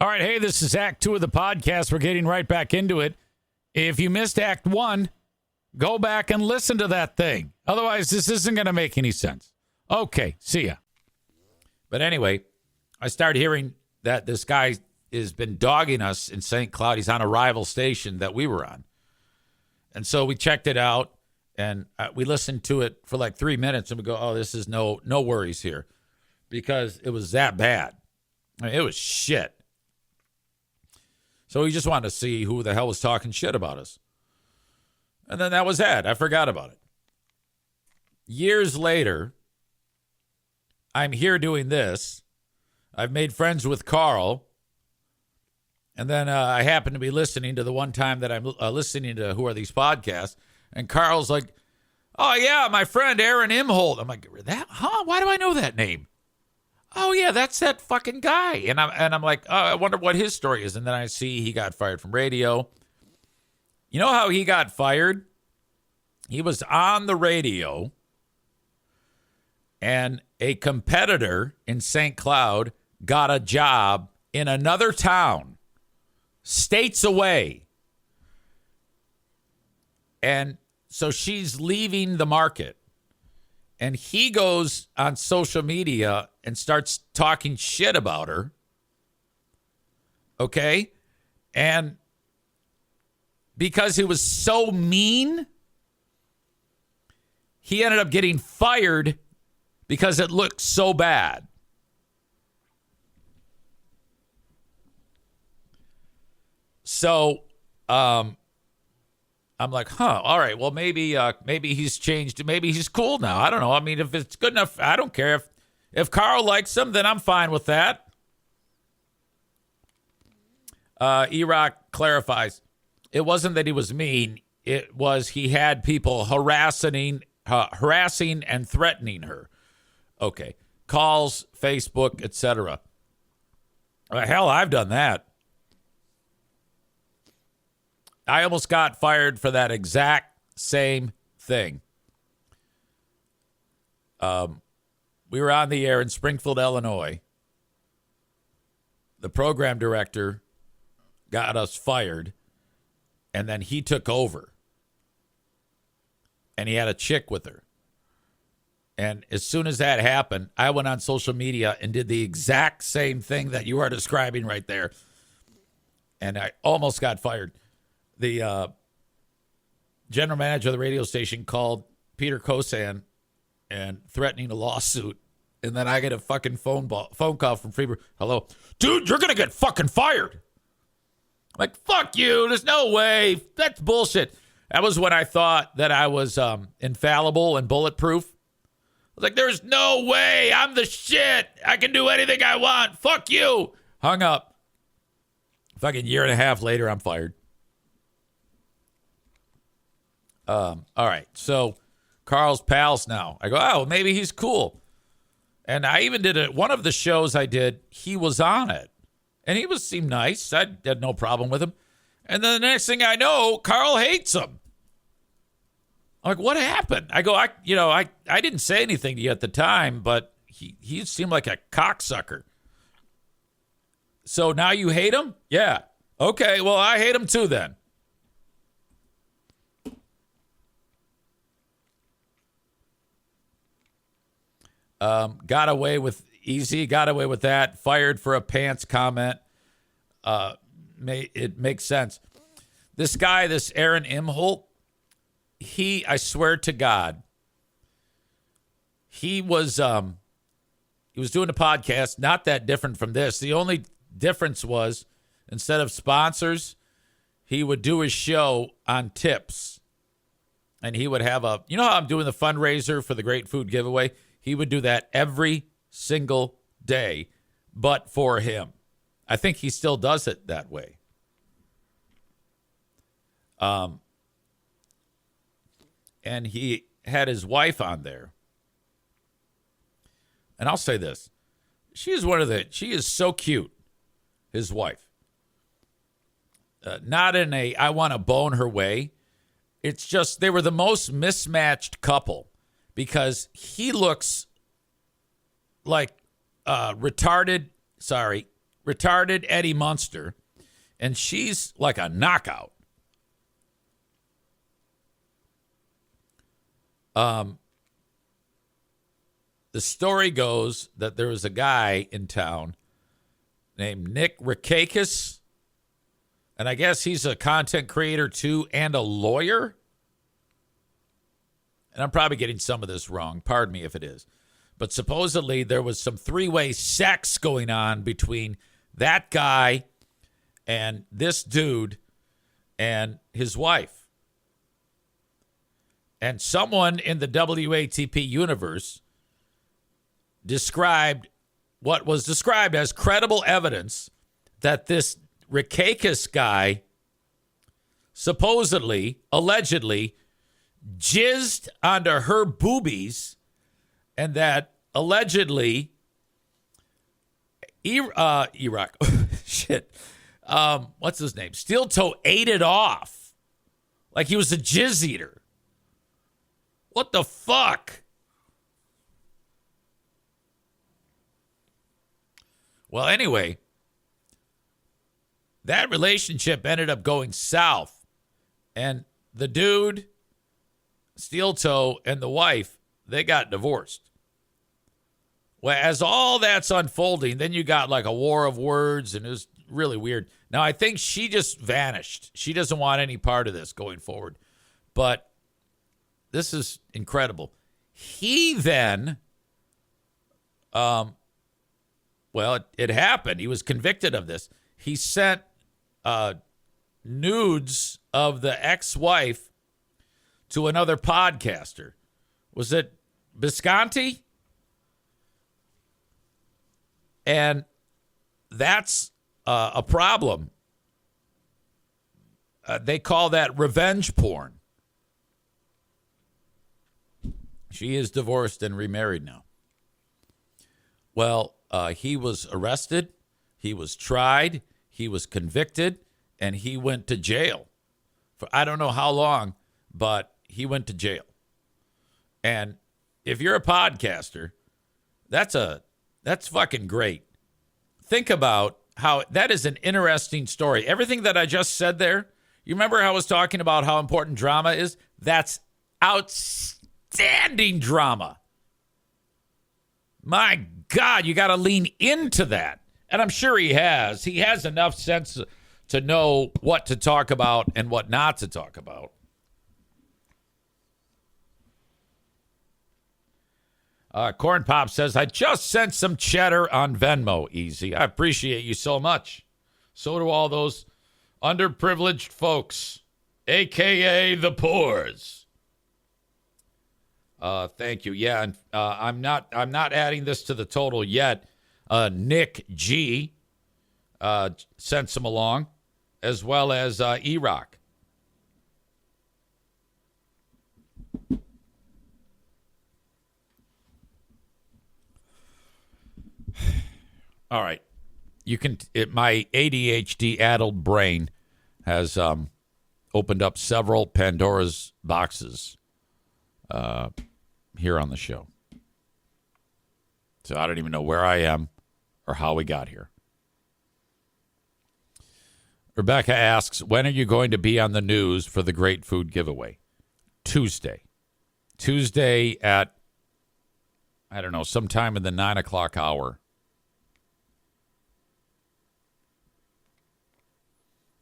All right, hey, this is Act 2 of the podcast. We're getting right back into it. If you missed Act 1, go back and listen to that thing. Otherwise, this isn't going to make any sense. Okay, see ya. But anyway, I started hearing that this guy has been dogging us in St. Cloud. He's on a rival station that we were on. And so we checked it out, and we listened to it for like 3 minutes, and we go, oh, this is no worries here, because it was that bad. I mean, it was shit. So we just wanted to see who the hell was talking shit about us. And then that was that. I forgot about it. Years later, I'm here doing this. I've made friends with Carl. And then I happen to be listening to the one time that I'm listening to Who Are These Podcasts. And Carl's like, oh, yeah, my friend Aaron Imholt. I'm like, that? Huh? Why do I know that name? Oh, yeah, that's that fucking guy. And I'm like, oh, I wonder what his story is. And then I see he got fired from radio. You know how he got fired? He was on the radio, and a competitor in St. Cloud got a job in another town, states away. And so she's leaving the market. And he goes on social media and starts talking shit about her. Okay? And because he was so mean, he ended up getting fired because it looked so bad. So, I'm like, huh, all right, well, maybe he's changed. Maybe he's cool now. I don't know. I mean, if it's good enough, I don't care. If Carl likes him, then I'm fine with that. E-Rock clarifies, it wasn't that he was mean. It was he had people harassing and threatening her. Okay. Calls, Facebook, etc. Hell, I've done that. I almost got fired for that exact same thing. We were on the air in Springfield, Illinois. The program director got us fired, and then he took over. And he had a chick with her. And as soon as that happened, I went on social media and did the exact same thing that you are describing right there. And I almost got fired. The general manager of the radio station called Peter Kosan and threatening a lawsuit. And then I get a fucking phone call from Freeburg. Hello. Dude, you're going to get fucking fired. I'm like, fuck you. There's no way. That's bullshit. That was when I thought that I was infallible and bulletproof. I was like, there's no way. I'm the shit. I can do anything I want. Fuck you. Hung up. Fucking year and a half later, I'm fired. All right. So Carl's pals now. I go, oh, maybe he's cool. And I even did it. One of the shows I did, he was on it. And he seemed nice. I had no problem with him. And then the next thing I know, Carl hates him. I'm like, what happened? I go, I didn't say anything to you at the time, but he seemed like a cocksucker. So now you hate him? Yeah. Okay, well, I hate him too then. Got away with that. Fired for a pants comment. It makes sense. This guy, this Aaron Imholt, I swear to God, he was doing a podcast, not that different from this. The only difference was instead of sponsors, he would do his show on tips. And he would have you know how I'm doing the fundraiser for the Great Food Giveaway? He would do that every single day, but for him. I think he still does it that way. And he had his wife on there. And I'll say this. She is so cute, his wife. Not in a I want to bone her way. It's just they were the most mismatched couple because he looks like retarded retarded Eddie Munster, and she's like a knockout. The story goes that there was a guy in town named Nick Rikakis, and I guess he's a content creator too and a lawyer. And I'm probably getting some of this wrong. Pardon me if it is. But supposedly there was some three-way sex going on between that guy and this dude and his wife. And someone in the WATP universe described what was described as credible evidence that this Rikakis guy supposedly, allegedly, jizzed onto her boobies, and that allegedly Iraq shit what's his name, Steel Toe ate it off like he was a jizz eater. What the fuck? Well, anyway, that relationship ended up going south, and the dude, Steel Toe, and the wife, they got divorced. Well, as all that's unfolding, then you got like a war of words, and it was really weird. Now, I think she just vanished. She doesn't want any part of this going forward. But this is incredible. He then, well, it happened. He was convicted of this. He sent nudes of the ex-wife to another podcaster. Was it Bisconti? And that's a problem. They call that revenge porn. She is divorced and remarried now. Well, he was arrested, he was tried, he was convicted, and he went to jail for I don't know how long, but he went to jail. And if you're a podcaster, that's fucking great. Think about how that is an interesting story. Everything that I just said there, you remember how I was talking about how important drama is? That's outstanding drama. My God, you got to lean into that. And I'm sure he has. He has enough sense to know what to talk about and what not to talk about. Corn Pop says, I just sent some cheddar on Venmo, Easy. I appreciate you so much. So do all those underprivileged folks, a.k.a. the poors. Thank you. Yeah, and I'm not adding this to the total yet. Nick G sent some along, as well as E-Rock. All right. My ADHD-addled brain has opened up several Pandora's boxes here on the show. So I don't even know where I am or how we got here. Rebecca asks, when are you going to be on the news for the Great Food Giveaway? Tuesday. Tuesday at, I don't know, sometime in the 9 o'clock hour.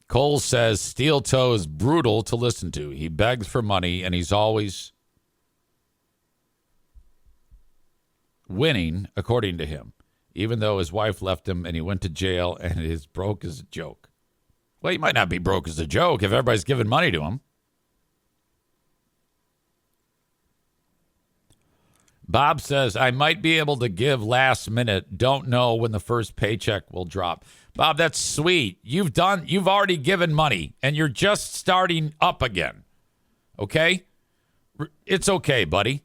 Cole says Steel Toe is brutal to listen to. He begs for money, and he's always winning, according to him, even though his wife left him and he went to jail and is broke as a joke. Well, he might not be broke as a joke if everybody's giving money to him. Bob says, I might be able to give last minute. Don't know when the first paycheck will drop. Bob, that's sweet. You've already given money, and you're just starting up again. Okay? It's okay, buddy.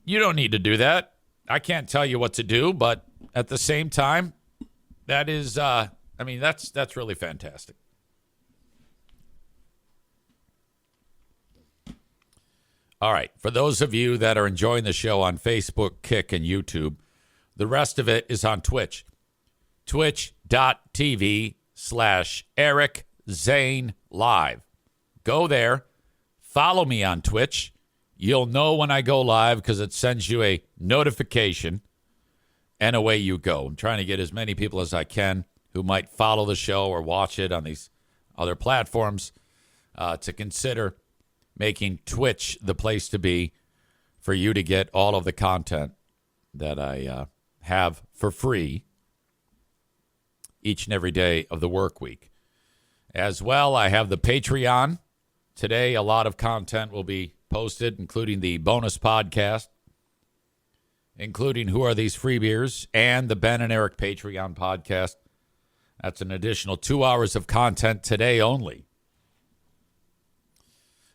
You don't need to do that. I can't tell you what to do, but at the same time, that is, that's really fantastic. All right. For those of you that are enjoying the show on Facebook, Kick, and YouTube, the rest of it is on Twitch. twitch.tv/Eric Zane Live. Go there. Follow me on Twitch. You'll know when I go live because it sends you a notification, and away you go. I'm trying to get as many people as I can who might follow the show or watch it on these other platforms to consider making Twitch the place to be for you to get all of the content that I have for free each and every day of the work week. As well, I have the Patreon. Today, a lot of content will be posted, including the bonus podcast, including Who Are These Free Beers, and the Ben and Eric Patreon podcast. That's an additional 2 hours of content today only.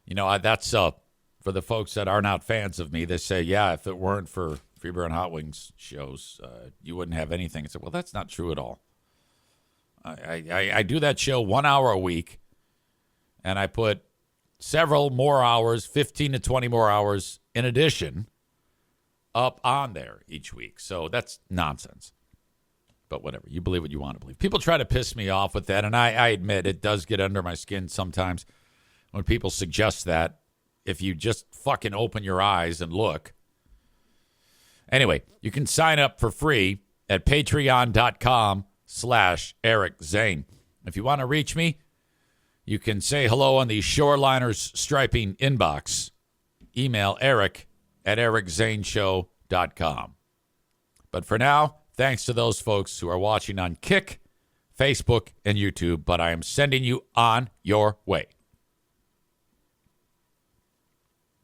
You know, that's for the folks that are not fans of me. They say, yeah, if it weren't for Free Beer and Hot Wings shows, you wouldn't have anything. I said, well, that's not true at all. I do that show 1 hour a week, and I put several more hours, 15 to 20 more hours in addition, up on there each week. So that's nonsense. But whatever. You believe what you want to believe. People try to piss me off with that, and I admit it does get under my skin sometimes when people suggest that. If you just fucking open your eyes and look. Anyway, you can sign up for free at patreon.com/Eric Zane. If you want to reach me, you can say hello on the Shoreliners Striping inbox. Email eric@ericzaneshow.com. But for now, thanks to those folks who are watching on Kick, Facebook, and YouTube, but I am sending you on your way.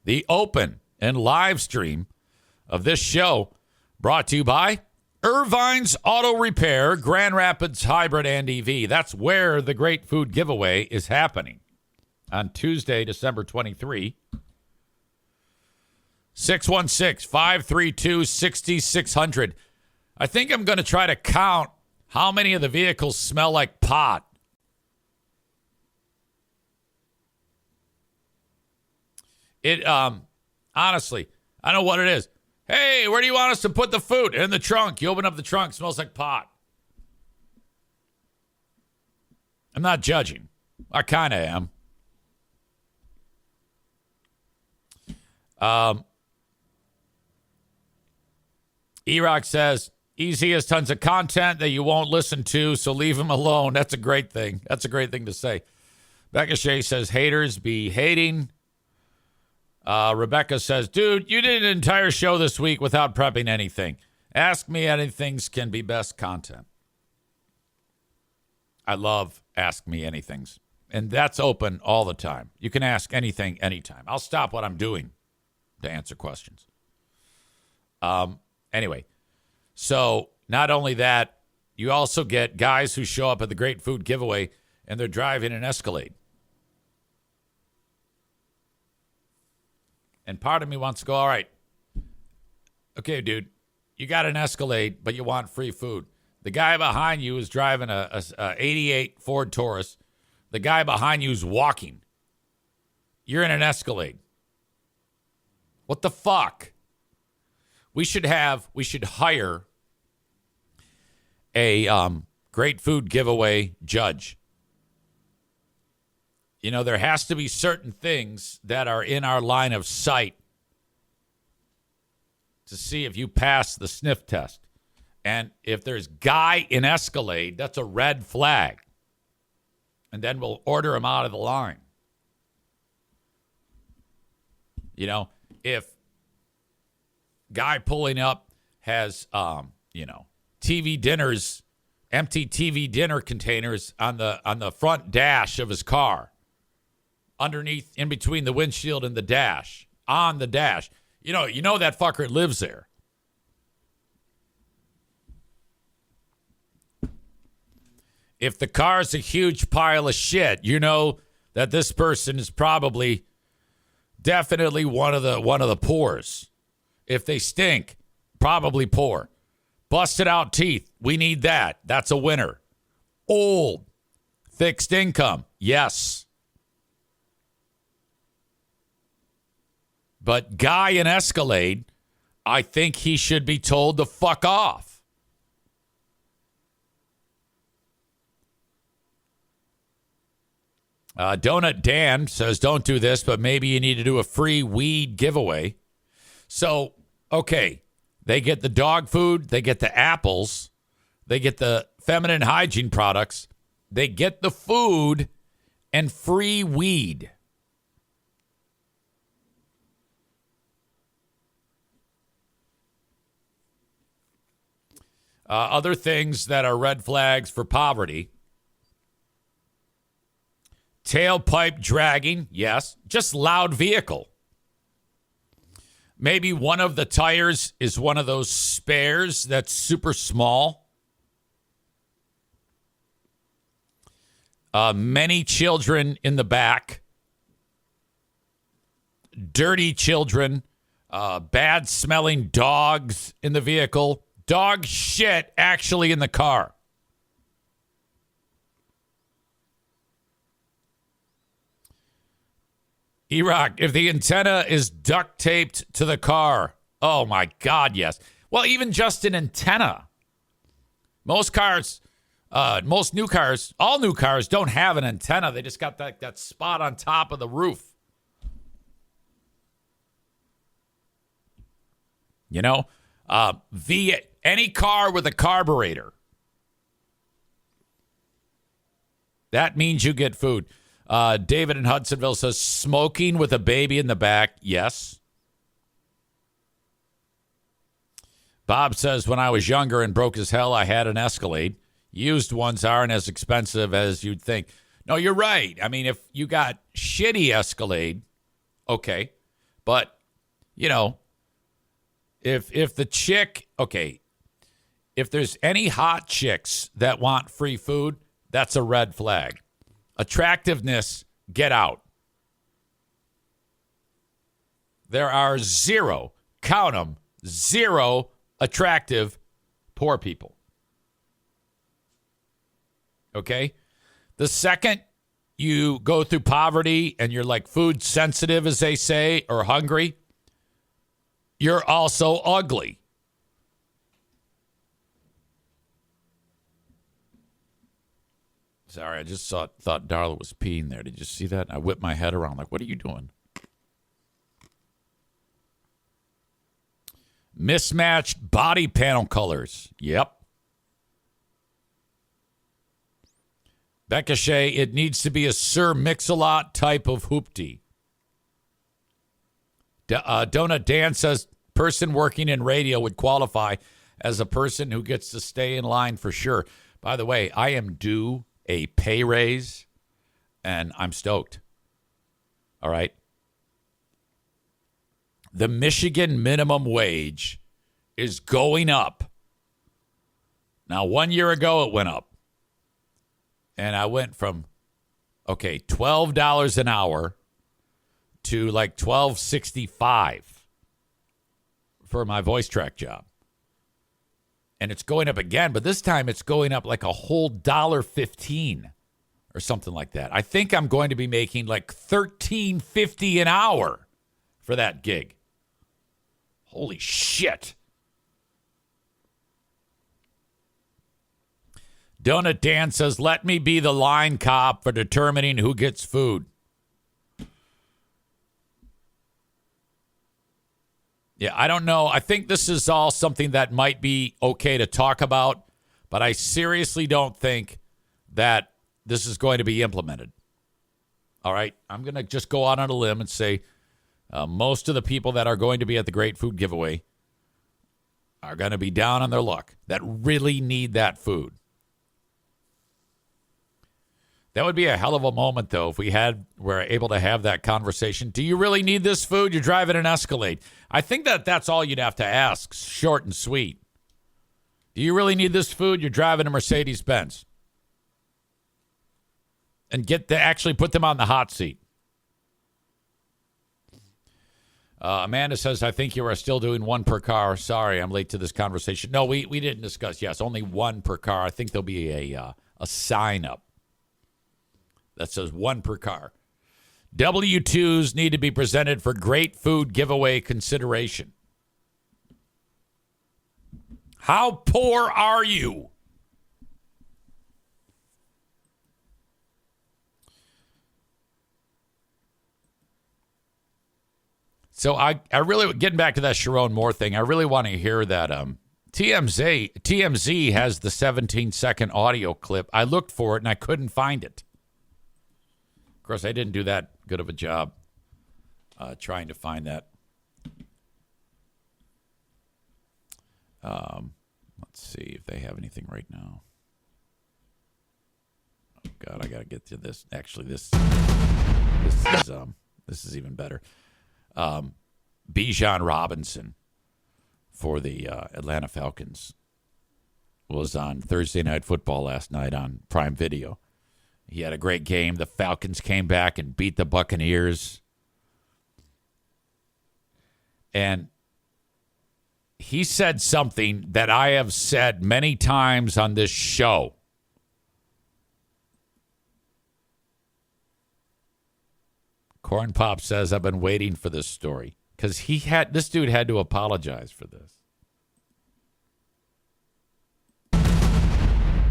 The open and live stream of this show brought to you by Irvine's Auto Repair, Grand Rapids Hybrid and EV. That's where the Great Food Giveaway is happening on Tuesday, December 23. 616-532-6600. I think I'm going to try to count how many of the vehicles smell like pot. It, honestly, I don't know what it is. Hey, where do you want us to put the food? In the trunk. You open up the trunk, smells like pot. I'm not judging. I kind of am. E-Rock says, Easy has tons of content that you won't listen to, so leave him alone. That's a great thing. That's a great thing to say. Becca Shea says, haters be hating. Rebecca says, dude, you did an entire show this week without prepping anything. Ask Me Anythings can be best content. I love Ask Me Anythings. And that's open all the time. You can ask anything, anytime. I'll stop what I'm doing to answer questions. Anyway, so not only that, you also get guys who show up at the Great Food Giveaway and they're driving an Escalade. And part of me wants to go, all right, okay, dude, you got an Escalade, but you want free food. The guy behind you is driving a 88 Ford Taurus. The guy behind you is walking. You're in an Escalade. What the fuck? We should hire a Great Food Giveaway judge. You know, there has to be certain things that are in our line of sight to see if you pass the sniff test. And if there's guy in Escalade, that's a red flag. And then we'll order him out of the line. You know, if guy pulling up has, TV dinners, empty TV dinner containers on the front dash of his car. Underneath, in between the windshield and the dash, on the dash. You know that fucker lives there. If the car's a huge pile of shit, you know that this person is probably definitely one of the poors. If they stink, probably poor. Busted out teeth, we need that. That's a winner. Old, fixed income, yes. But guy in Escalade, I think he should be told to fuck off. Donut Dan says, don't do this, but maybe you need to do a free weed giveaway. So, okay, they get the dog food, they get the apples, they get the feminine hygiene products, they get the food, and free weed. Other things that are red flags for poverty. Tailpipe dragging, yes. Just loud vehicle. Maybe one of the tires is one of those spares that's super small. Many children in the back. Dirty children. Bad smelling dogs in the vehicle. Dog shit actually in the car. E-Rock, if the antenna is duct taped to the car, oh my God, yes. Well, even just an antenna. Most cars, most new cars, all new cars don't have an antenna. They just got that spot on top of the roof. You know, any car with a carburetor. That means you get food. David in Hudsonville says, smoking with a baby in the back. Yes. Bob says, when I was younger and broke as hell, I had an Escalade. Used ones aren't as expensive as you'd think. No, you're right. I mean, if you got shitty Escalade, okay. But, you know, if the chick, okay, if there's any hot chicks that want free food, that's a red flag. Attractiveness, get out. There are zero, count them, zero attractive poor people. Okay? The second you go through poverty and you're like food sensitive, as they say, or hungry, you're also ugly. Sorry, I just thought Darla was peeing there. Did you see that? I whipped my head around like, what are you doing? Mismatched body panel colors. Yep. Becca Shea, it needs to be a Sir Mix-a-Lot type of hoopty. Donut Dan says, person working in radio would qualify as a person who gets to stay in line for sure. By the way, I am due a pay raise, and I'm stoked. All right. The Michigan minimum wage is going up. Now, 1 year ago, it went up. And I went from, okay, $12 an hour to like $12.65 for my voice track job. And it's going up again, but this time it's going up like a whole $1.15 or something like that. I think I'm going to be making like $13.50 an hour for that gig. Holy shit. Donut Dan says, let me be the line cop for determining who gets food. Yeah, I don't know. I think this is all something that might be okay to talk about, but I seriously don't think that this is going to be implemented. All right? I'm going to just go out on a limb and say most of the people that are going to be at the Great Food Giveaway are going to be down on their luck that really need that food. That would be a hell of a moment, though, if were able to have that conversation. Do you really need this food? You're driving an Escalade. I think that's all you'd have to ask, short and sweet. Do you really need this food? You're driving a Mercedes-Benz. And actually put them on the hot seat. Amanda says, I think you are still doing one per car. Sorry, I'm late to this conversation. No, we didn't discuss. Yes, only one per car. I think there'll be a sign up that says one per car. W-2s need to be presented for Great Food Giveaway consideration. How poor are you? So I really, getting back to that Sharon Moore thing, I really want to hear that TMZ has the 17-second audio clip. I looked for it and I couldn't find it. Of course, I didn't do that good of a job trying to find that. Let's see if they have anything right now. Oh God, I gotta get to this. Actually, this is even better. Bijan Robinson for the Atlanta Falcons was on Thursday Night Football last night on Prime Video. He had a great game. The Falcons came back and beat the Buccaneers. And he said something that I have said many times on this show. Corn Pop says, I've been waiting for this story. Because this dude had to apologize for this.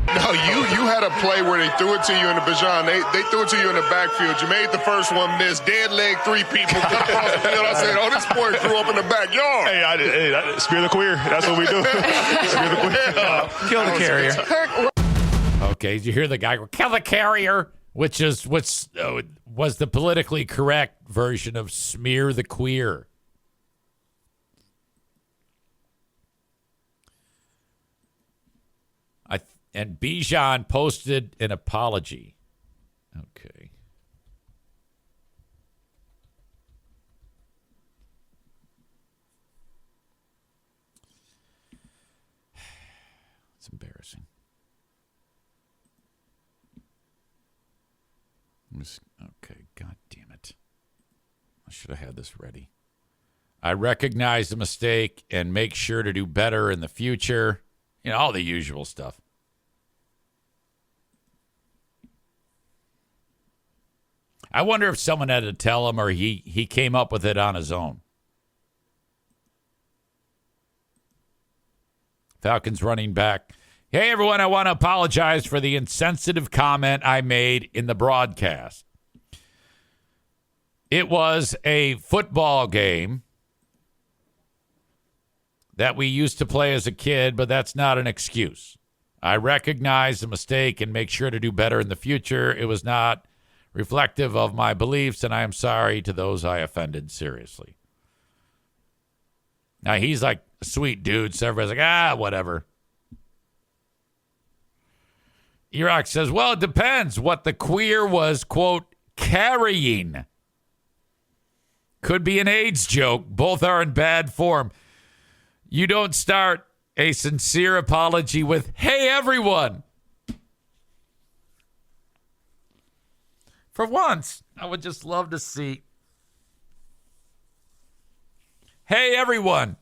No, you had a play where they threw it to you in the Bijan. They threw it to you in the backfield. You made the first one miss. Dead leg, 3 people across the field. I said, this boy grew up in the backyard. Hey, spear the queer. That's what we do. Spear the queer. Kill the carrier. Okay, did you hear the guy go, kill the carrier? Which is was the politically correct version of smear the queer. And Bijan posted an apology. Okay. It's embarrassing. Okay, God damn it. I should have had this ready. I recognize the mistake and make sure to do better in the future. You know, all the usual stuff. I wonder if someone had to tell him or he came up with it on his own. Falcons running back. Hey, everyone, I want to apologize for the insensitive comment I made in the broadcast. It was a football game that we used to play as a kid, but that's not an excuse. I recognize the mistake and make sure to do better in the future. It was not reflective of my beliefs, and I am sorry to those I offended seriously. Now, he's like a sweet dude, so everybody's like, whatever. Iraq says, well, it depends what the queer was, quote, carrying. Could be an AIDS joke. Both are in bad form. You don't start a sincere apology with, hey, everyone. For once, I would just love to see, hey, everyone.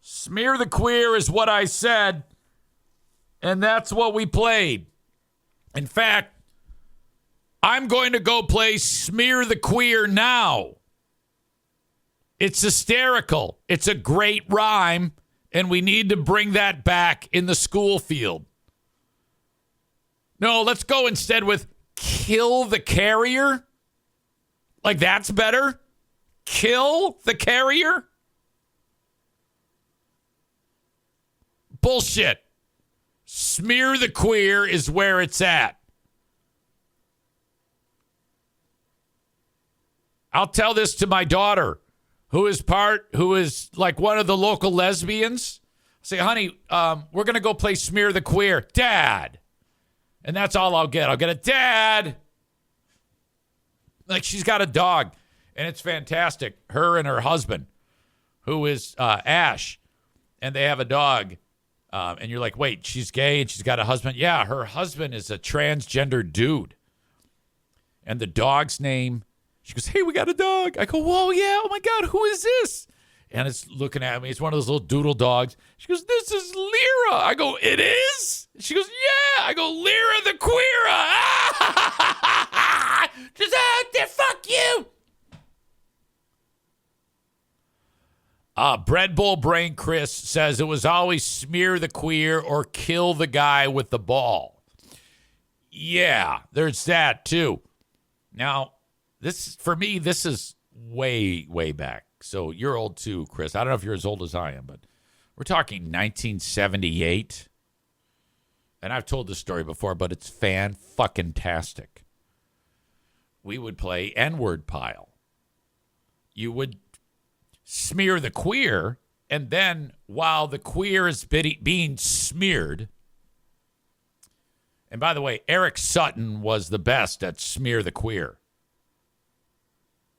Smear the queer is what I said, and that's what we played. In fact, I'm going to go play Smear the Queer now. It's hysterical. It's a great rhyme, and we need to bring that back in the school field. No, let's go instead with kill the carrier. Like, that's better. Kill the carrier? Bullshit. Smear the queer is where it's at. I'll tell this to my daughter, who is like one of the local lesbians. Say, honey, we're going to go play Smear the Queer. Dad. And that's all I'll get. I'll get a dad. Like, she's got a dog, and it's fantastic. Her and her husband, who is Ash, and they have a dog. And you're like, wait, she's gay and she's got a husband? Yeah, her husband is a transgender dude. And the dog's name, she goes, hey, we got a dog. I go, whoa, yeah, oh my God, who is this? And it's looking at me. It's one of those little doodle dogs. She goes, this is Lyra. I go, it is? She goes, yeah. I go, Lyra the Queera. Just out there, fuck you. Bread Bowl Brain Chris says it was always smear the queer or kill the guy with the ball. Yeah, there's that too. Now, for me, this is way, way back. So you're old too, Chris. I don't know if you're as old as I am, but we're talking 1978. And I've told this story before, but it's fan-fucking-tastic. We would play N-word pile. You would smear the queer, and then while the queer is being smeared, and by the way, Eric Sutton was the best at smear the queer.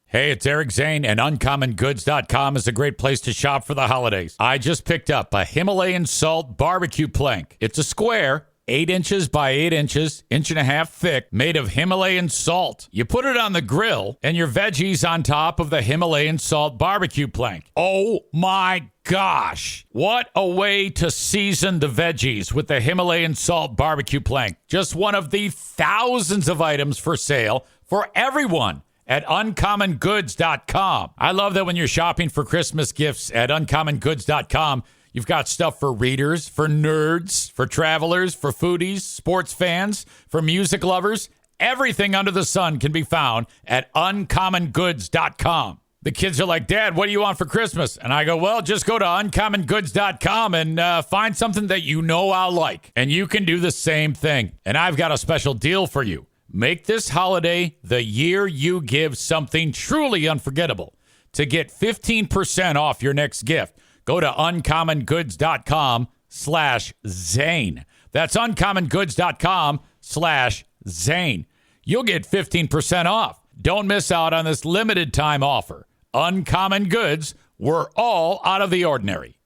Hey, it's Eric Zane, and UncommonGoods.com is a great place to shop for the holidays. I just picked up a Himalayan salt barbecue plank. It's a square, 8 inches by 8 inches, 1.5 inches thick, made of Himalayan salt. You put it on the grill, and your veggies on top of the Himalayan salt barbecue plank. Oh my gosh. What a way to season the veggies with the Himalayan salt barbecue plank. Just one of the thousands of items for sale for everyone at UncommonGoods.com. I love that when you're shopping for Christmas gifts at UncommonGoods.com, you've got stuff for readers, for nerds, for travelers, for foodies, sports fans, for music lovers. Everything under the sun can be found at UncommonGoods.com. The kids are like, Dad, what do you want for Christmas? And I go, well, just go to UncommonGoods.com and find something that you know I'll like. And you can do the same thing. And I've got a special deal for you. Make this holiday the year you give something truly unforgettable. To get 15% off your next gift, go to UncommonGoods.com/Zane. That's UncommonGoods.com/Zane. You'll get 15% off. Don't miss out on this limited time offer. Uncommon Goods, we're all out of the ordinary.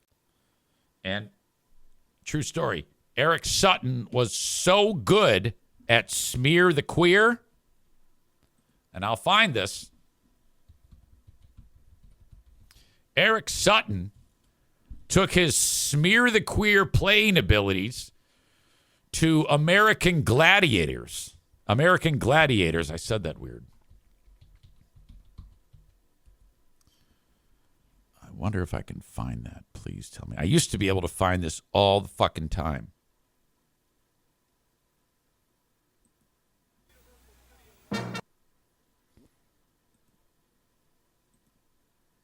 And true story, Eric Sutton was so good at smear the queer, and I'll find this. Eric Sutton took his smear the queer playing abilities to American Gladiators. American Gladiators. I said that weird. I wonder if I can find that. Please tell me. I used to be able to find this all the fucking time.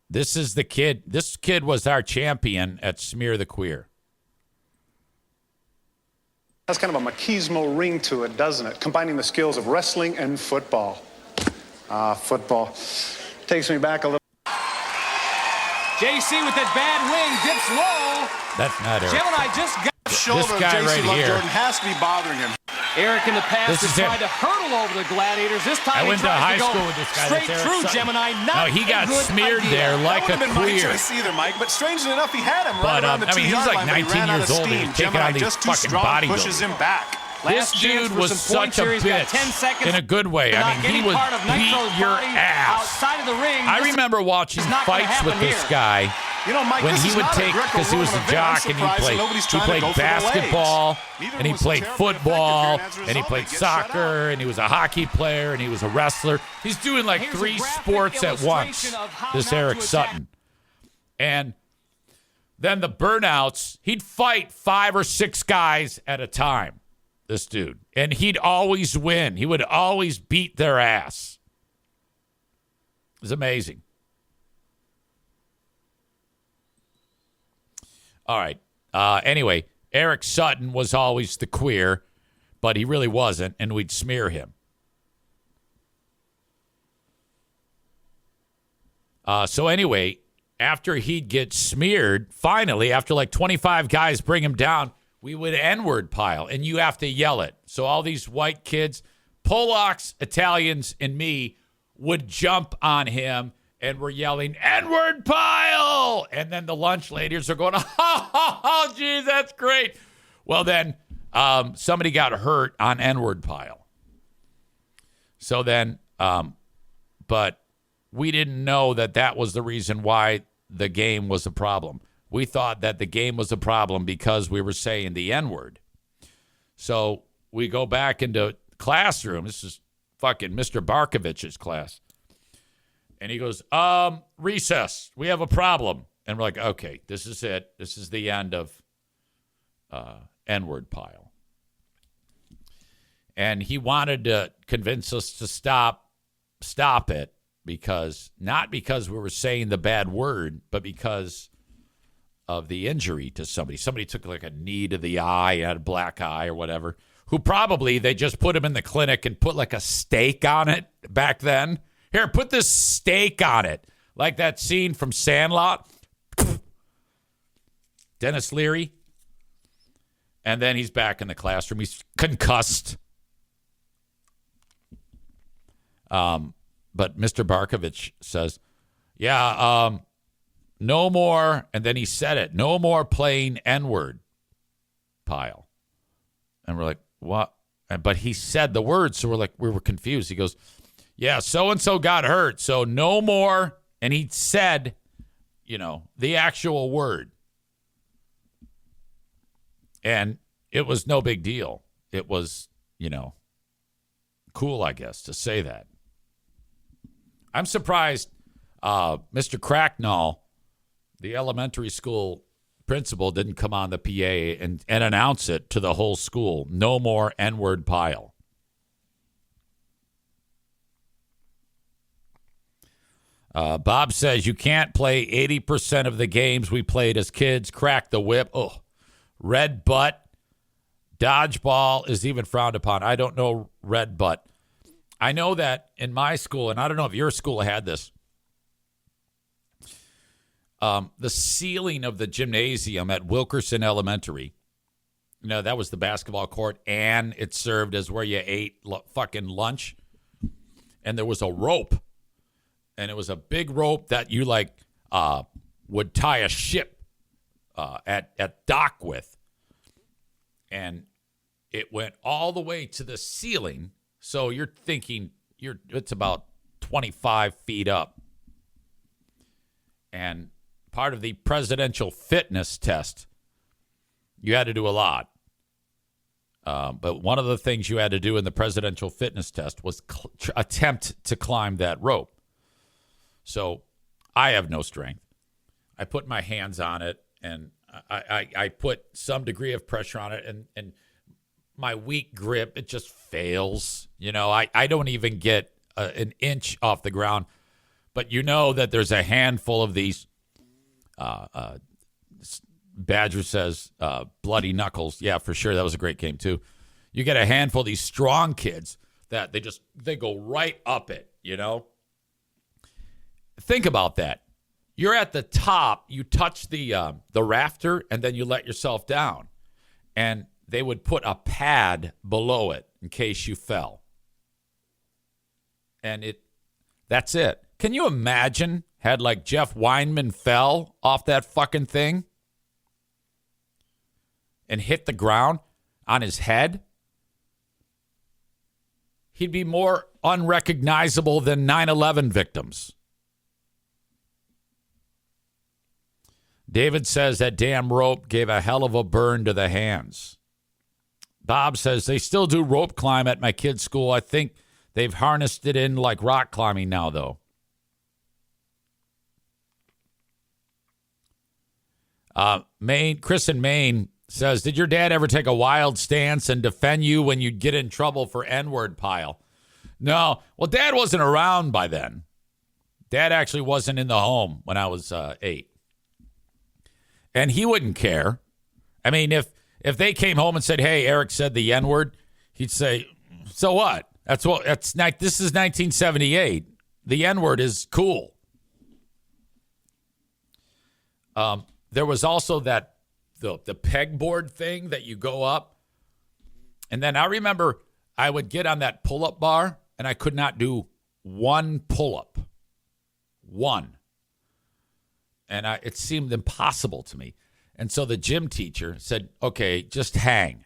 This is the kid. This kid was our champion at Smear the Queer. Has kind of a machismo ring to it, doesn't it? Combining the skills of wrestling and football. Football. Takes me back a little. JC with that bad wing, dips low. That's not Eric. Gemini just got Shoulder This guy of right JC here. Jordan has to be bothering him. Eric in the past This has is him. tried to hurdle over the Gladiators. This time I he went to tries high go school with this guy. straight That's Eric through Sutton. Gemini. No, he got smeared there like a That would have been my queer. choice either, Mike. But strangely enough, he had him right But, around the I mean, he's 2-yard like line, but he 19 ran out years of old and steam. he's taking Gemini on these just too fucking strong, bodybuilders. pushes him back. This Last chance dude for was some points such a here. He's got bitch 10 seconds in a good way. to I knock mean, he any would part of beat Nitro's your body ass. outside of the ring. I This remember watching is not gonna fights with happen this here. guy You know, Mike, when this he is would not a take, because he was a Greco-Roman jock event. and I'm surprised nobody's trying to go for the basketball legs. Neither and he was played terribly football effective here, and as a and he result, played they get shut out. soccer and he was a hockey player and he was a wrestler. He's doing like Here's a 3 graphic sports at once, illustration of how this not Eric to attack. Sutton. And then the burnouts, he'd fight 5 or 6 guys at a time, this dude. And he'd always win. He would always beat their ass. It was amazing. All right. Anyway, Eric Sutton was always the queer, but he really wasn't, and we'd smear him. So anyway, after he'd get smeared, finally, after like 25 guys bring him down, we would N-word pile, and you have to yell it. So all these white kids, Polacks, Italians, and me would jump on him, and we're yelling, N-word pile! And then the lunch ladies are going, oh, geez, that's great. Well, then somebody got hurt on N-word pile. So then, but we didn't know that was the reason why the game was a problem. We thought that the game was a problem because we were saying the N-word. So we go back into classroom. This is fucking Mr. Barkovich's class. And he goes, recess. We have a problem. And we're like, okay, this is it. This is the end of N-word pile. And he wanted to convince us to stop it. not because we were saying the bad word, but because of the injury to somebody. Somebody took like a knee to the eye, had a black eye or whatever, who probably they just put him in the clinic and put like a steak on it back then. Here, put this steak on it. Like that scene from Sandlot. Dennis Leary. And then he's back in the classroom. He's concussed. But Mr. Barkovich says, yeah, no more. And then he said it. No more playing N-word, Pyle. And we're like, what? But he said the word, so we were confused. He goes, yeah, so-and-so got hurt, so no more. And he said, the actual word. And it was no big deal. It was, cool, I guess, to say that. I'm surprised Mr. Cracknall, the elementary school principal, didn't come on the PA and announce it to the whole school. No more N-word Pyle. Bob says you can't play 80% of the games we played as kids. Crack the whip. Oh, red butt. Dodgeball is even frowned upon. I don't know red butt. I know that in my school, and I don't know if your school had this, the ceiling of the gymnasium at Wilkerson Elementary, that was the basketball court, and it served as where you ate fucking lunch. And there was a rope, and it was a big rope that you would tie a ship at dock with. And it went all the way to the ceiling. So you're thinking it's about 25 feet up. And part of the presidential fitness test, you had to do a lot. But one of the things you had to do in the presidential fitness test was attempt to climb that rope. So I have no strength. I put my hands on it, and I put some degree of pressure on it, and my weak grip, it just fails. I don't even get an inch off the ground. But that there's a handful of these, Badger says, bloody knuckles. Yeah, for sure. That was a great game, too. You get a handful of these strong kids that they go right up it, Think about that. You're at the top, you touch the rafter, and then you let yourself down. And they would put a pad below it in case you fell. And that's it. Can you imagine had Jeff Weinman fell off that fucking thing and hit the ground on his head? He'd be more unrecognizable than 9/11 victims. David says that damn rope gave a hell of a burn to the hands. Bob says they still do rope climb at my kid's school. I think they've harnessed it in like rock climbing now, though. Chris in Maine says, did your dad ever take a wild stance and defend you when you'd get in trouble for N-word Pyle? No. Well, Dad wasn't around by then. Dad actually wasn't in the home when I was 8. And he wouldn't care. I mean, if they came home and said, hey, Eric said the N-word, he'd say, so what? This is 1978. The N-word is cool. There was also the pegboard thing that you go up. And then I remember I would get on that pull-up bar, and I could not do one pull-up. One. And it seemed impossible to me. And so the gym teacher said, okay, just hang.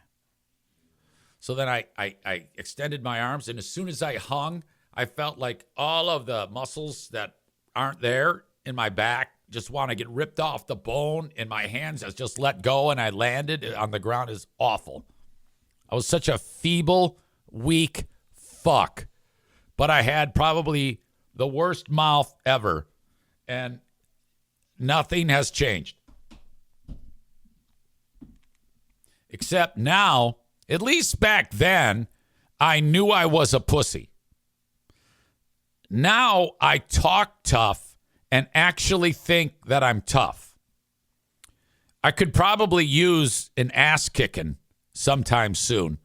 So then I extended my arms, and as soon as I hung, I felt like all of the muscles that aren't there in my back just want to get ripped off the bone, and my hands just let go, and I landed on the ground. Is awful. I was such a feeble, weak fuck. But I had probably the worst mouth ever, and nothing has changed. Except now, at least back then, I knew I was a pussy. now I talk tough and actually think that I'm tough. I could probably use an ass kicking sometime soon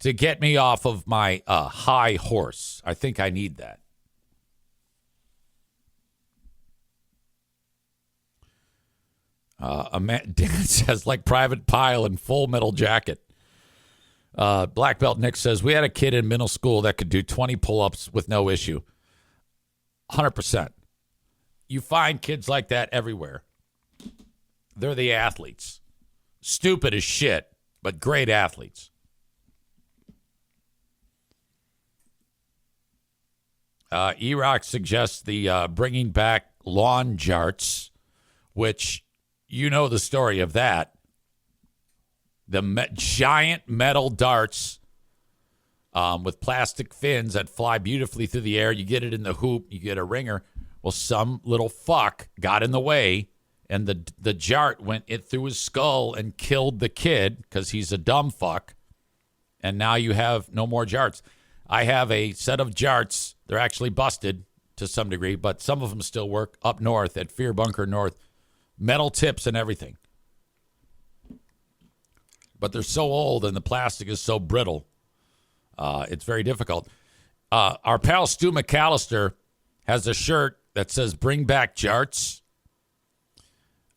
to get me off of my high horse. I think I need that. Dan says, like Private Pile in Full Metal Jacket. Black Belt Nick says, we had a kid in middle school that could do 20 pull-ups with no issue. 100%. You find kids like that everywhere. They're the athletes. Stupid as shit, but great athletes. E-Rock suggests the bringing back lawn jarts, which you know the story of that. The giant metal darts with plastic fins that fly beautifully through the air. You get it in the hoop. You get a ringer. Well, some little fuck got in the way, and the jart went through his skull and killed the kid because he's a dumb fuck. And now you have no more jarts. I have a set of jarts. They're actually busted to some degree, but some of them still work up north at Fear Bunker North. Metal tips and everything. But they're so old and the plastic is so brittle. It's very difficult. Our pal Stu McAllister has a shirt that says, bring back jarts.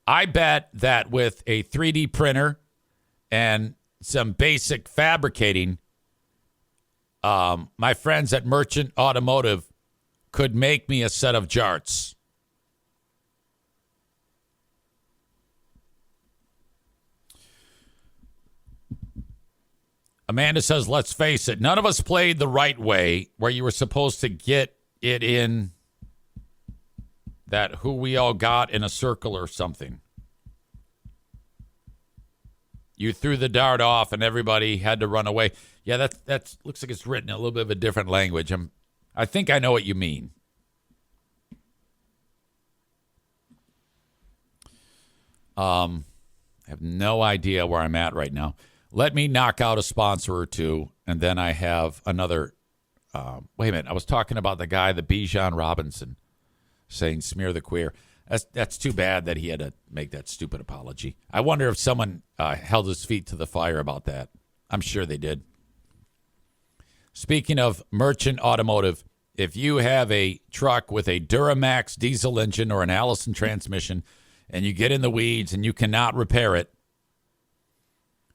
I bet that with a 3D printer and some basic fabricating, my friends at Merchant Automotive could make me a set of jarts. Amanda says, let's face it, none of us played the right way where you were supposed to get it in that who we all got in a circle or something. You threw the dart off and everybody had to run away. Yeah, that's looks like it's written in a little bit of a different language. I think I know what you mean. I have no idea where I'm at right now. Let me knock out a sponsor or two, and then I have another. Wait a minute. I was talking about the guy, the Bijan Robinson, saying smear the queer. That's too bad that he had to make that stupid apology. I wonder if someone held his feet to the fire about that. I'm sure they did. Speaking of Merchant Automotive, if you have a truck with a Duramax diesel engine or an Allison transmission and you get in the weeds and you cannot repair it,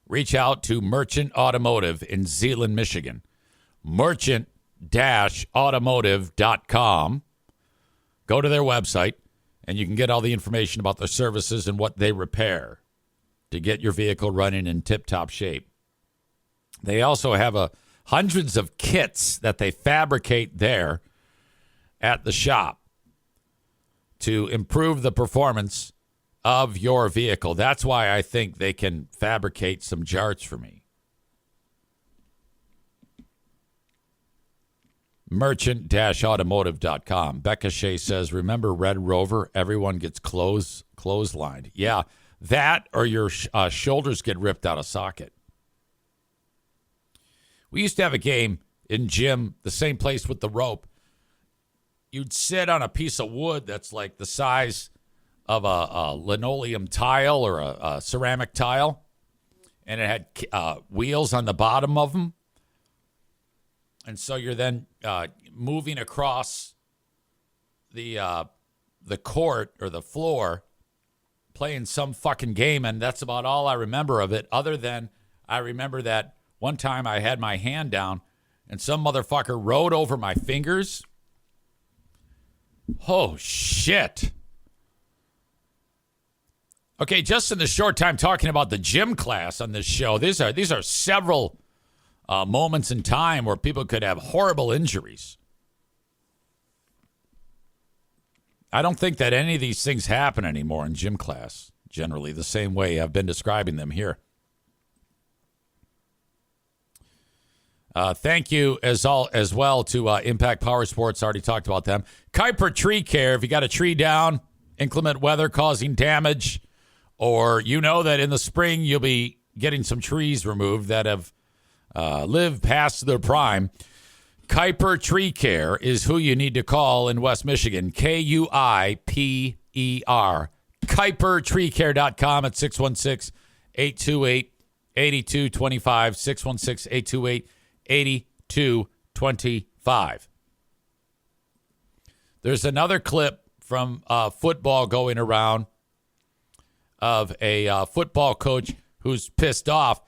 reach out to Merchant Automotive in Zeeland, Michigan. Merchant-automotive.com. Go to their website, and you can get all the information about their services and what they repair to get your vehicle running in tip-top shape. They also have hundreds of kits that they fabricate there at the shop to improve the performance of your vehicle. That's why I think they can fabricate some jarts for me. Merchant-automotive.com. Becca Shea says, remember Red Rover? Everyone gets clotheslined. Yeah, that or your shoulders get ripped out of socket. We used to have a game in gym, the same place with the rope. You'd sit on a piece of wood that's like the size of a linoleum tile or a ceramic tile, and it had wheels on the bottom of them. And so you're then moving across the court or the floor, playing some fucking game, and that's about all I remember of it, other than I remember that one time I had my hand down, and some motherfucker rode over my fingers. Oh, shit. Okay, just in the short time talking about the gym class on this show, these are several moments in time where people could have horrible injuries. I don't think that any of these things happen anymore in gym class, generally, the same way I've been describing them here. Thank you as well to Impact Power Sports. Already talked about them. Kuiper Tree Care. If you got a tree down, inclement weather causing damage, or you know that in the spring you'll be getting some trees removed that have lived past their prime, Kuiper Tree Care is who you need to call in West Michigan. Kuiper. KuiperTreeCare.com at 616-828-8225. 616-828-8225. There's another clip from football going around of a football coach who's pissed off.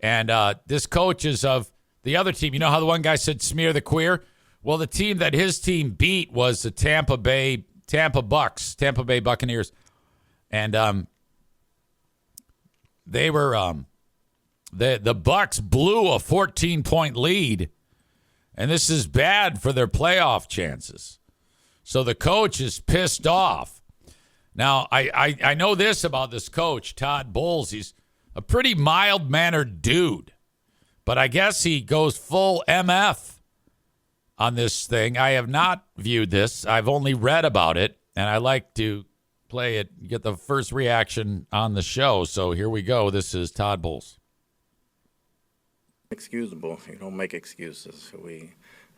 And this coach is of the other team. You know how the one guy said smear the queer? Well, the team that his team beat was the Tampa Bay Buccaneers. And they were the Bucs blew a 14-point lead. And this is bad for their playoff chances. So the coach is pissed off. Now, I know this about this coach, Todd Bowles. He's a pretty mild-mannered dude. But I guess he goes full MF on this thing. I have not viewed this. I've only read about it. And I like to play it, get the first reaction on the show. So here we go. This is Todd Bowles. Excusable. You don't make excuses.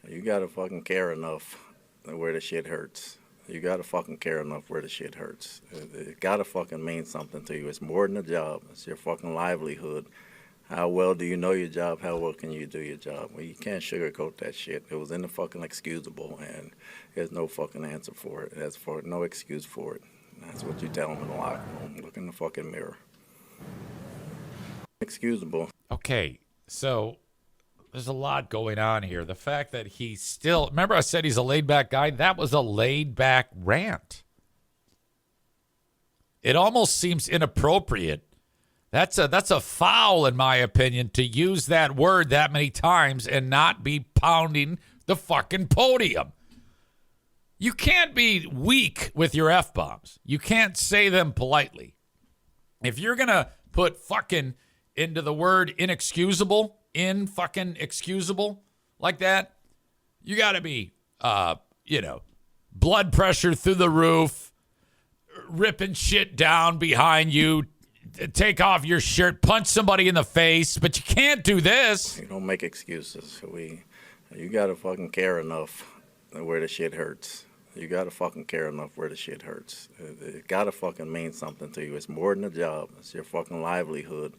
You gotta fucking care enough where the shit hurts. You gotta fucking care enough where the shit hurts. It gotta fucking mean something to you. It's more than a job. It's your fucking livelihood. How well do you know your job? How well can you do your job? Well, you can't sugarcoat that shit. It was in the fucking excusable, and there's no fucking answer for it. There's no excuse for it. That's what you tell them in the locker room. Look in the fucking mirror. Excusable. Okay, so there's a lot going on here. The fact that he still, remember I said he's a laid-back guy? That was a laid-back rant. It almost seems inappropriate. That's a foul, in my opinion, to use that word that many times and not be pounding the fucking podium. You can't be weak with your F-bombs. You can't say them politely. If you're going to put fucking into the word inexcusable, like that, you got to be, blood pressure through the roof, ripping shit down behind you, take off your shirt, punch somebody in the face, but you can't do this. You don't make excuses. You gotta fucking care enough where the shit hurts. You gotta fucking care enough where the shit hurts. It gotta fucking mean something to you. It's more than a job. It's your fucking livelihood.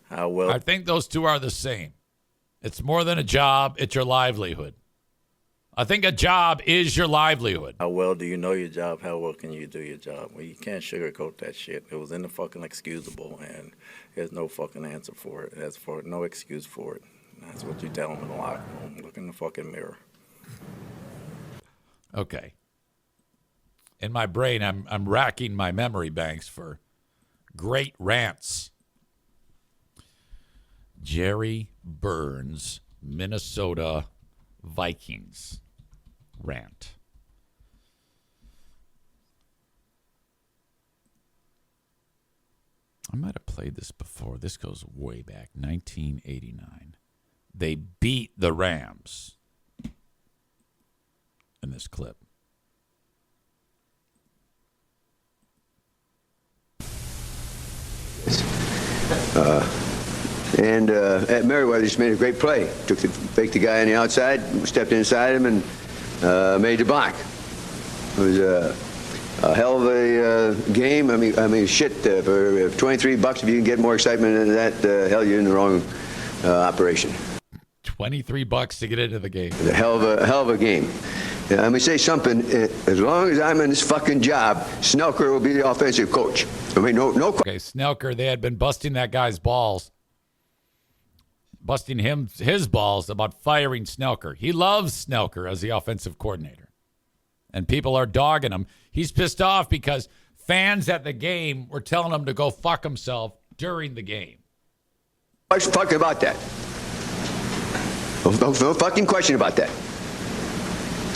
How well? I think those two are the same. It's more than a job. It's your livelihood. I think a job is your livelihood. How well do you know your job? How well can you do your job? Well, you can't sugarcoat that shit. It was in the fucking excusable, and there's no fucking answer for it. There's no excuse for it. That's what you tell them in the locker room. Look in the fucking mirror. Okay. In my brain, I'm racking my memory banks for great rants. Jerry Burns, Minnesota Vikings rant. I might have played this before. This goes way back, 1989. They beat the Rams in this clip. And Merriweather just made a great play. Faked the guy on the outside, stepped inside him, and made the block. It was a hell of a game. I mean, shit. For $23, if you can get more excitement than that, hell, you're in the wrong operation. $23 to get into the game. A hell of a game. Let me say something. As long as I'm in this fucking job, Snelker will be the offensive coach. I mean, no. Okay, Snelker. They had been busting that guy's balls. Busting his balls about firing Snelker. He loves Snelker as the offensive coordinator. And people are dogging him. He's pissed off because fans at the game were telling him to go fuck himself during the game. What's fucking about that? No fucking question about that.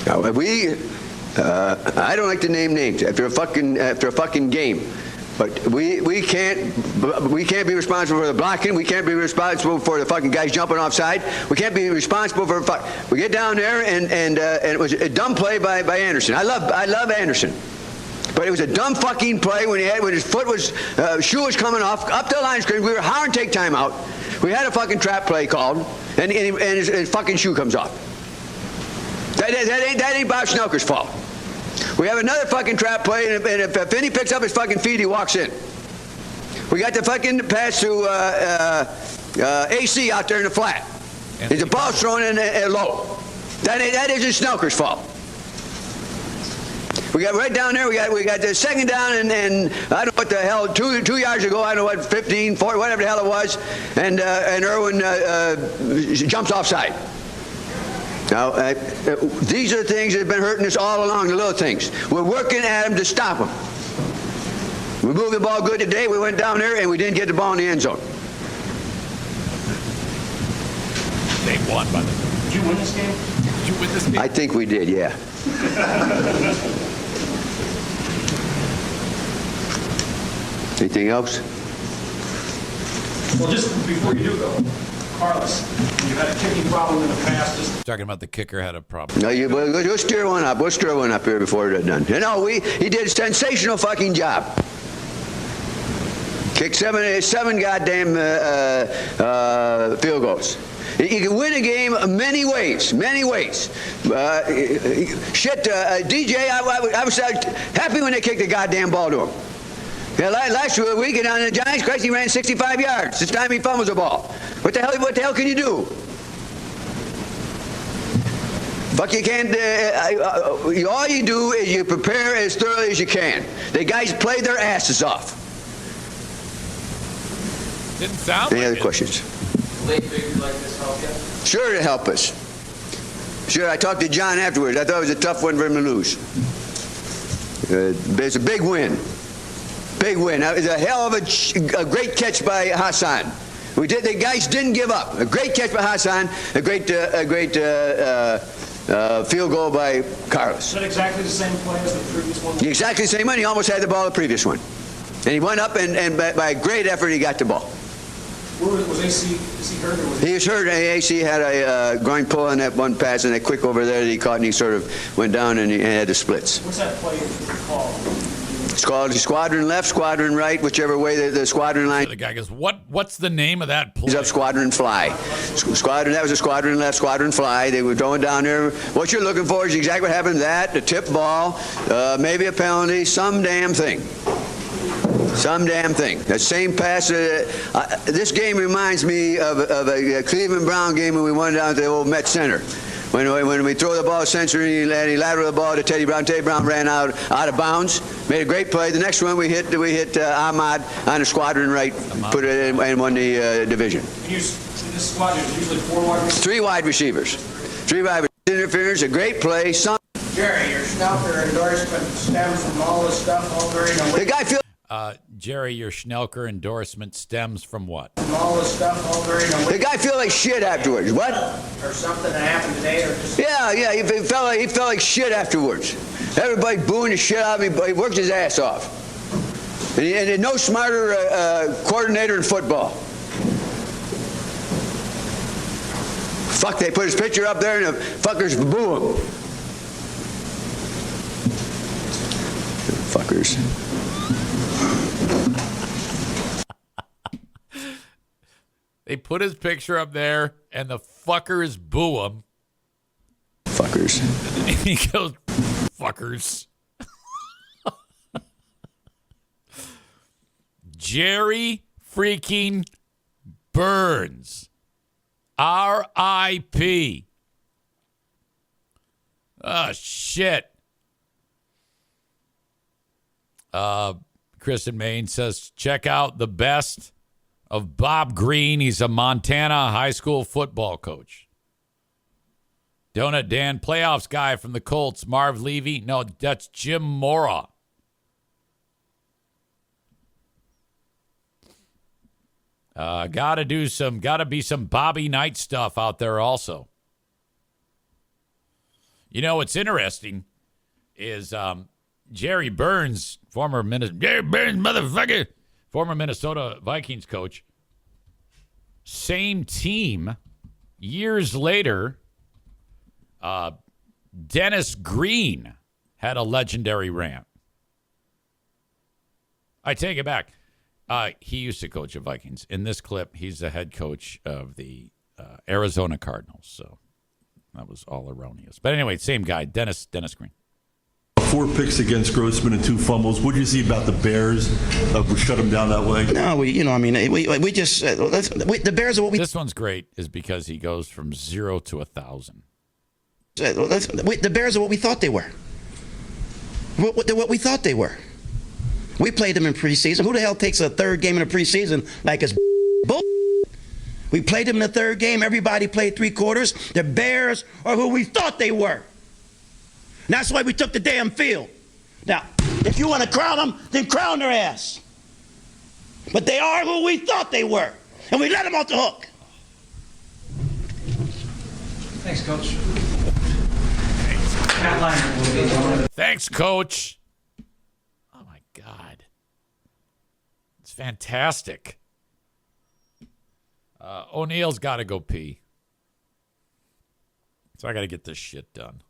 Now, I don't like to name names after a fucking game. But we can't be responsible for the blocking. We can't be responsible for the fucking guys jumping offside. We can't be responsible for we get down there and it was a dumb play by Anderson. I love Anderson, but it was a dumb fucking play when his shoe was coming off up the line screen. We were howling take time out. We had a fucking trap play called, and his fucking shoe comes off. That ain't Bob Schnelker's fault. We have another fucking trap play, and if Finney picks up his fucking feet, he walks in. We got the fucking pass to AC out there in the flat. There's a ball thrown in low. That isn't Schnelker's fault. We got right down there. We got the second down, and I don't know what the hell. 2 yards ago, I don't know what, 15, 40, whatever the hell it was, and Irwin jumps offside. Now, these are the things that have been hurting us all along. The little things. We're working at them to stop them. We moved the ball good today. We went down there and we didn't get the ball in the end zone. They won, by the way. Did you win this game? Did you win this game? I think we did, yeah. Anything else? Well, just before you do go, Carlos, you had a kicking problem in the past. Talking about the kicker had a problem. No, we'll stir one up. We'll stir one up here before it's done. You know, he did a sensational fucking job. Kicked seven goddamn field goals. You can win a game many ways. DJ, I was happy when they kicked the goddamn ball to him. Yeah, last week on the Giants, Christ, he ran 65 yards. This time he fumbles the ball. What the hell can you do? Fuck, you can't. All you do is you prepare as thoroughly as you can. The guys played their asses off. Didn't sound Any like other it. questions? Late figures like this help you? Sure, to help us. Sure, I talked to John afterwards. I thought it was a tough one for him to lose. It's a big win. Big win. It was a hell of a great catch by Hassan. The guys didn't give up. A great catch by Hassan. A great field goal by Carlos. Is that exactly the same play as the previous one? Exactly the same one. He almost had the ball the previous one. And he went up, and by great effort, he got the ball. Was AC, is he hurt or was He was hurt. AC had a groin pull on that one pass, and that quick over there that he caught, and he sort of went down and he had the splits. What's that play called? It's called squadron left, squadron right, whichever way the squadron line. The guy goes, "What's the name of that play?" He's up squadron fly. That was a squadron left, squadron fly. They were going down there. What you're looking for is exactly what happened. The tip ball, maybe a penalty, some damn thing. Some damn thing. That same pass. This game reminds me of a Cleveland Brown game when we went down to the old Met Center. When we throw the ball century and he lateral the ball to Teddy Brown. Teddy Brown ran out of bounds, made a great play. The next one we hit Ahmad on the squadron right, put it in and won the division. In this squadron, there's usually 4 wide receivers. 3 wide receivers. 3 wide receivers. Interference, a great play. Jerry, your Schnelker endorsement stems from all this stuff all during the week. The guy feels. Jerry, your Schnelker endorsement stems from what? From all this stuff all during the The week. guy feel like shit afterwards. What? Or something that happened today, or just. Yeah. He felt like shit afterwards. Everybody booing the shit out of him, but he worked his ass off. And no smarter coordinator in football. Fuck, they put his picture up there and the fuckers boo him. Fuckers. They put his picture up there, and the fuckers boo him. Fuckers. And he goes, fuckers. Jerry freaking Burns. R.I.P. Oh, shit. Chris in Maine says, check out the best of Bob Green. He's a Montana high school football coach. Donut Dan, playoffs guy from the Colts, Marv Levy. No, that's Jim Mora. Gotta be some Bobby Knight stuff out there also. You know, what's interesting is Jerry Burns, former Minnesota Vikings coach, same team, years later, Dennis Green had a legendary rant. I take it back. He used to coach the Vikings. In this clip, he's the head coach of the Arizona Cardinals. So That was all erroneous. But anyway, same guy, Dennis Green. 4 picks against Grossman and 2 fumbles. What do you see about the Bears? We shut them down that way. No, we just the Bears are what we. This one's great, is because he goes from 0 to 1,000. The Bears are what we thought they were. What we thought they were. We played them in preseason. Who the hell takes a third game in the preseason like it's bull? We played them in the third game. Everybody played 3 quarters. The Bears are who we thought they were. And that's why we took the damn field. Now, if you want to crown them, then crown their ass. But they are who we thought they were. And we let them off the hook. Thanks, Coach. Matt Leinart will be. Thanks, Coach. Oh, my God. It's fantastic. O'Neill's got to go pee. So I got to get this shit done.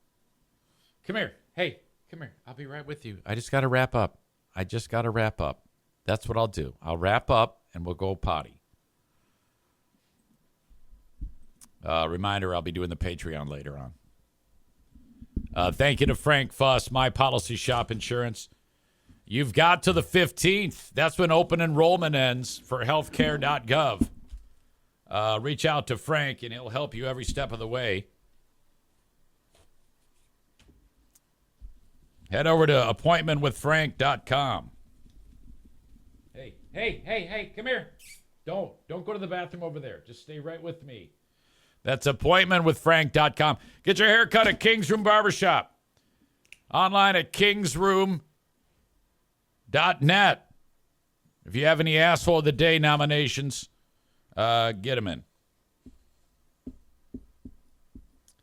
Come here. Hey, come here. I'll be right with you. I just got to wrap up. That's what I'll do. I'll wrap up and we'll go potty. Reminder, I'll be doing the Patreon later on. Thank you to Frank Fuss, My Policy Shop Insurance. You've got to the 15th. That's when open enrollment ends for healthcare.gov. Reach out to Frank and he'll help you every step of the way. Head over to appointmentwithfrank.com. Hey, come here. Don't go to the bathroom over there. Just stay right with me. That's appointmentwithfrank.com. Get your hair cut at King's Room Barbershop. Online at kingsroom.net. If you have any Asshole of the Day nominations, get them in.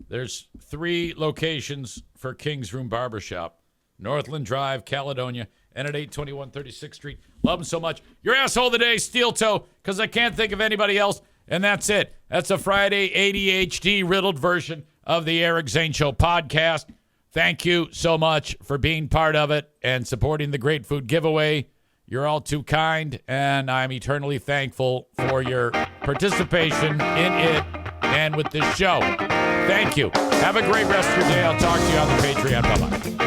There's 3 locations for King's Room Barbershop. Northland Drive, Caledonia, and at 821 36th Street. Love them so much. Your Asshole of the Day, Steel Toe, because I can't think of anybody else. And that's it. That's a Friday ADHD riddled version of the Eric Zane Show podcast. Thank you so much for being part of it and supporting the Great Food Giveaway. You're all too kind, and I'm eternally thankful for your participation in it and with this show. Thank you. Have a great rest of your day. I'll talk to you on the Patreon. Bye-bye.